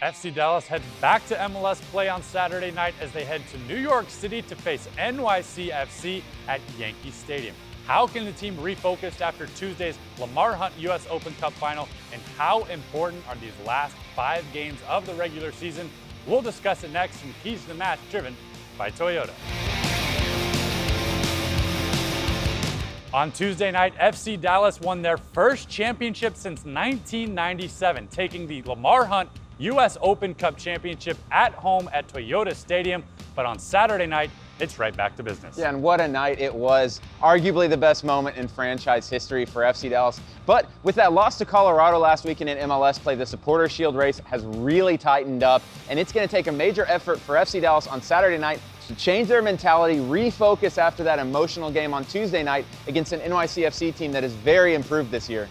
FC Dallas heads back to MLS play on Saturday night as they head to New York City to face NYCFC at Yankee Stadium. How can the team refocus after Tuesday's Lamar Hunt U.S. Open Cup final, and how important are these last 5 games of the regular season? We'll discuss it next in Keys to the Match, driven by Toyota. On Tuesday night, FC Dallas won their first championship since 1997, taking the Lamar Hunt U.S. Open Cup Championship at home at Toyota Stadium. But on Saturday night, it's right back to business. Yeah, and what a night it was. Arguably the best moment in franchise history for FC Dallas. But with that loss to Colorado last weekend in MLS play, the Supporters Shield race has really tightened up, and it's going to take a major effort for FC Dallas on Saturday night to change their mentality, refocus after that emotional game on Tuesday night against an NYCFC team that is very improved this year.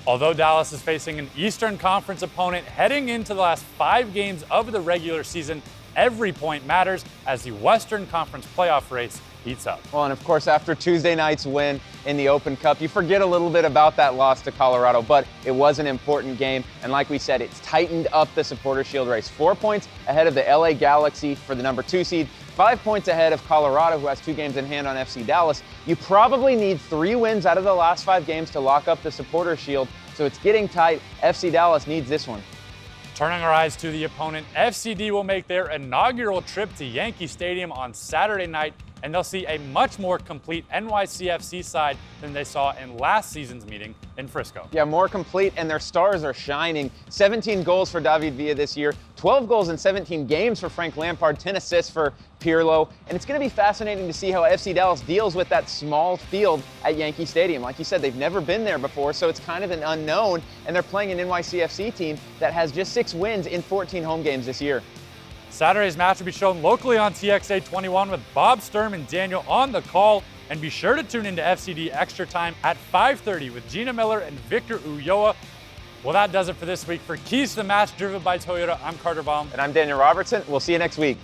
Although Dallas is facing an Eastern Conference opponent heading into the last 5 games of the regular season, every point matters as the Western Conference playoff race heats up. Well, and of course, after Tuesday night's win in the Open Cup, you forget a little bit about that loss to Colorado, but it was an important game. And like we said, it's tightened up the Supporters Shield race. 4 points ahead of the LA Galaxy for the number 2 seed, 5 points ahead of Colorado, who has 2 games in hand on FC Dallas. You probably need 3 wins out of the last 5 games to lock up the Supporters Shield, so it's getting tight. FC Dallas needs this one. Turning our eyes to the opponent, FCD will make their inaugural trip to Yankee Stadium on Saturday night, and they'll see a much more complete NYCFC side than they saw in last season's meeting in Frisco. Yeah, more complete, and their stars are shining. 17 goals for David Villa this year, 12 goals in 17 games for Frank Lampard, 10 assists for Pirlo, and it's going to be fascinating to see how FC Dallas deals with that small field at Yankee Stadium. Like you said, they've never been there before, so it's kind of an unknown, and they're playing an NYCFC team that has just 6 wins in 14 home games this year. Saturday's match will be shown locally on TXA 21 with Bob Sturm and Daniel on the call. And be sure to tune into FCD Extra Time at 5:30 with Gina Miller and Victor Ulloa. Well, that does it for this week. For Keys to the Match, driven by Toyota, I'm Carter Baum. And I'm Daniel Robertson. We'll see you next week.